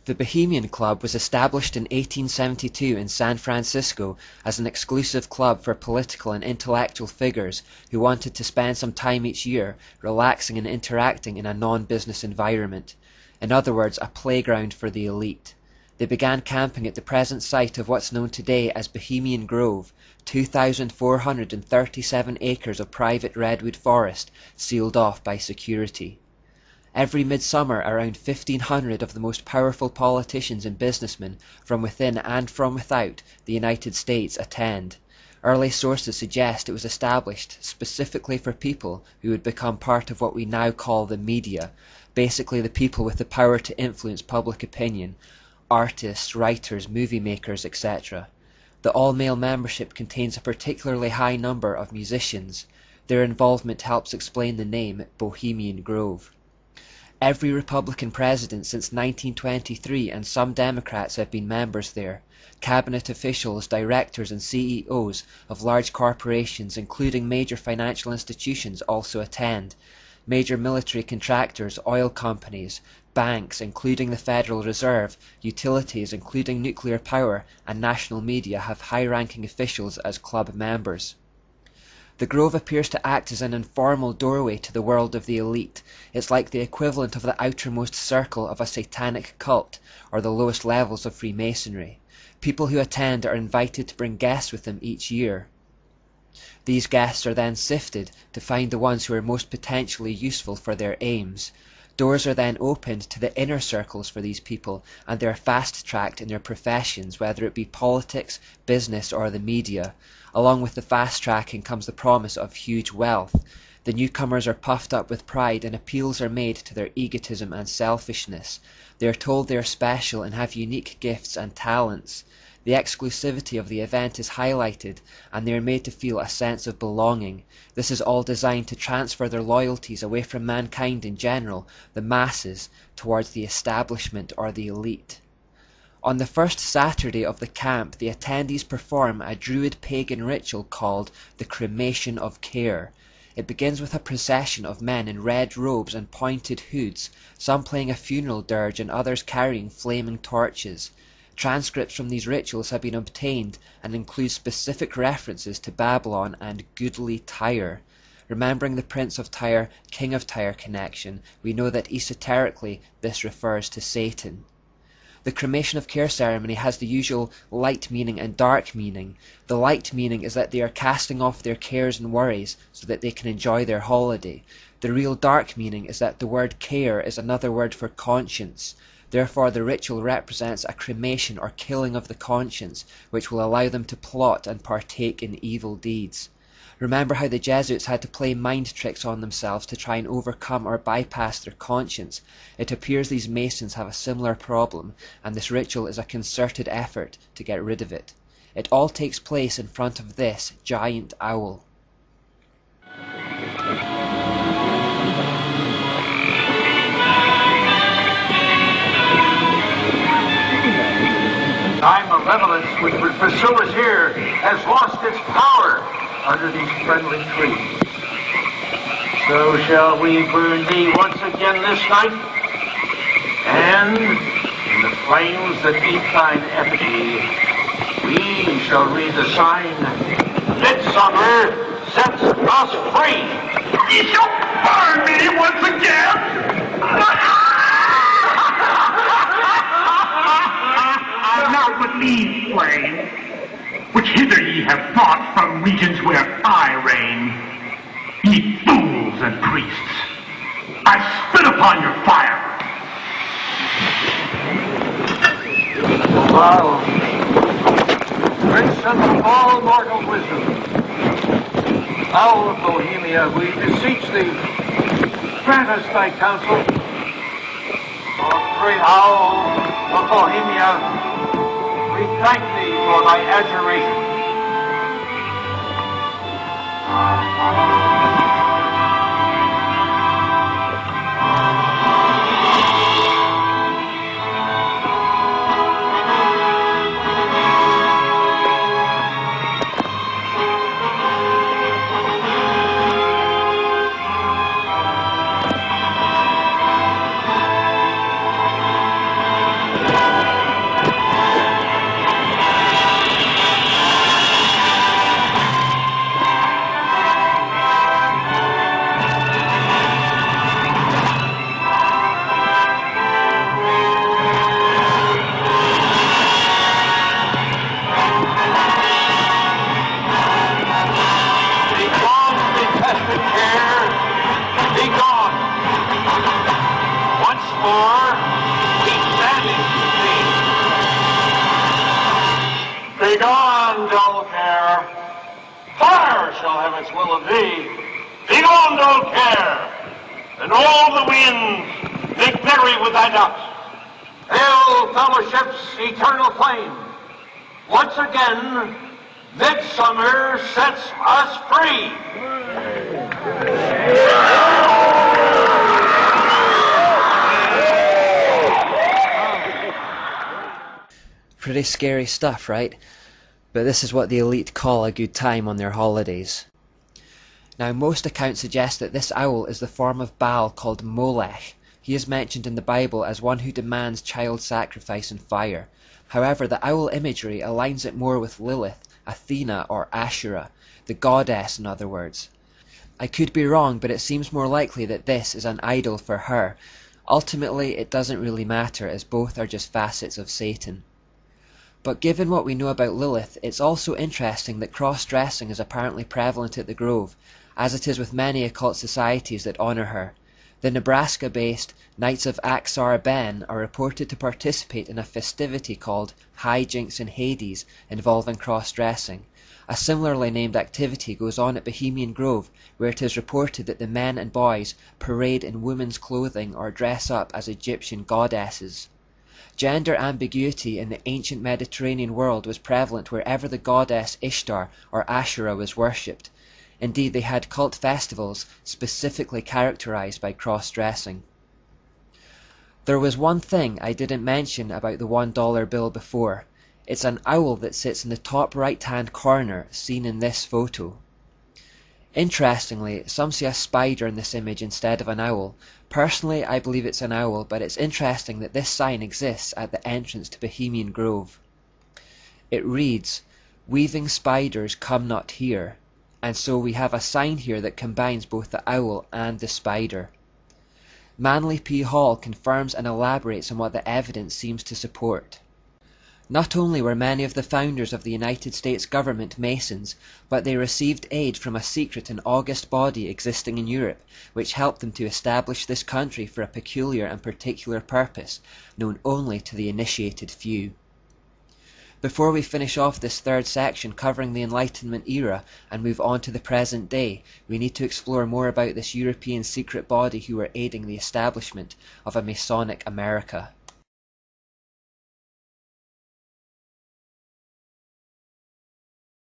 The Bohemian Club was established in 1872 in San Francisco as an exclusive club for political and intellectual figures who wanted to spend some time each year relaxing and interacting in a non-business environment. In other words, a playground for the elite. They began camping at the present site of what's known today as Bohemian Grove, 2,437 acres of private redwood forest sealed off by security. Every midsummer around 1,500 of the most powerful politicians and businessmen from within and from without the United States attend. Early sources suggest it was established specifically for people who would become part of what we now call the media, basically the people with the power to influence public opinion, artists, writers, movie makers, etc. The all-male membership contains a particularly high number of musicians. Their involvement helps explain the name Bohemian Grove. Every Republican president since 1923 and some Democrats have been members there. Cabinet officials, directors and CEOs of large corporations including major financial institutions also attend. Major military contractors, oil companies, banks including the Federal Reserve, utilities including nuclear power and national media have high-ranking officials as club members. The Grove appears to act as an informal doorway to the world of the elite. It's like the equivalent of the outermost circle of a satanic cult, or the lowest levels of Freemasonry. People who attend are invited to bring guests with them each year. These guests are then sifted to find the ones who are most potentially useful for their aims. Doors are then opened to the inner circles for these people, and they are fast-tracked in their professions, whether it be politics, business, or the media. Along with the fast-tracking comes the promise of huge wealth. The newcomers are puffed up with pride and appeals are made to their egotism and selfishness. They are told they are special and have unique gifts and talents. The exclusivity of the event is highlighted, and they are made to feel a sense of belonging. This is all designed to transfer their loyalties away from mankind in general, the masses, towards the establishment or the elite. On the first Saturday of the camp, the attendees perform a Druid pagan ritual called the Cremation of Care. It begins with a procession of men in red robes and pointed hoods, some playing a funeral dirge and others carrying flaming torches. Transcripts from these rituals have been obtained and include specific references to Babylon and goodly Tyre. Remembering the Prince of Tyre, King of Tyre connection, we know that esoterically this refers to Satan. The cremation of care ceremony has the usual light meaning and dark meaning. The light meaning is that they are casting off their cares and worries so that they can enjoy their holiday. The real dark meaning is that the word care is another word for conscience. Therefore the ritual represents a cremation or killing of the conscience, which will allow them to plot and partake in evil deeds. Remember how the Jesuits had to play mind tricks on themselves to try and overcome or bypass their conscience. It appears these Masons have a similar problem, and this ritual is a concerted effort to get rid of it. It all takes place in front of this giant owl. Thy malevolence which would pursue us here has lost its power under these friendly trees. So shall we burn thee once again this night, and in the flames that eat thine effigy, we shall read the sign, Midsummer sets us free. Ye shall burn me once again! Not with these flames, which hither ye have brought from regions where I reign. Ye fools and priests, I spit upon your fire. Thou, princess of all mortal wisdom, Owl of Bohemia, we beseech thee, grant us thy counsel. O great Owl of Bohemia, we thank thee for thy adjuration. Begone, dull care. Fire shall have its will of thee. Begone, dull care. And all the winds make merry with thy dust. Hail, fellowship's eternal flame. Once again, midsummer sets us free. Pretty scary stuff, right? But this is what the elite call a good time on their holidays. Now, most accounts suggest that this owl is the form of Baal called Molech. He is mentioned in the Bible as one who demands child sacrifice and fire. However, the owl imagery aligns it more with Lilith, Athena, or Asherah, the goddess in other words. I could be wrong, but it seems more likely that this is an idol for her. Ultimately, it doesn't really matter, as both are just facets of Satan. But given what we know about Lilith, it's also interesting that cross-dressing is apparently prevalent at the Grove, as it is with many occult societies that honour her. The Nebraska-based Knights of Aksar Ben are reported to participate in a festivity called High Jinks in Hades involving cross-dressing. A similarly named activity goes on at Bohemian Grove, where it is reported that the men and boys parade in women's clothing or dress up as Egyptian goddesses. Gender ambiguity in the ancient Mediterranean world was prevalent wherever the goddess Ishtar or Asherah was worshipped. Indeed, they had cult festivals specifically characterized by cross-dressing. There was one thing I didn't mention about the $1 bill before. It's an owl that sits in the top right-hand corner, seen in this photo. Interestingly, some see a spider in this image instead of an owl. Personally, I believe it's an owl, but it's interesting that this sign exists at the entrance to Bohemian Grove. It reads, "Weaving spiders come not here," and so we have a sign here that combines both the owl and the spider. Manly P. Hall confirms and elaborates on what the evidence seems to support. Not only were many of the founders of the United States government Masons, but they received aid from a secret and august body existing in Europe, which helped them to establish this country for a peculiar and particular purpose, known only to the initiated few. Before we finish off this third section covering the Enlightenment era and move on to the present day, we need to explore more about this European secret body who were aiding the establishment of a Masonic America.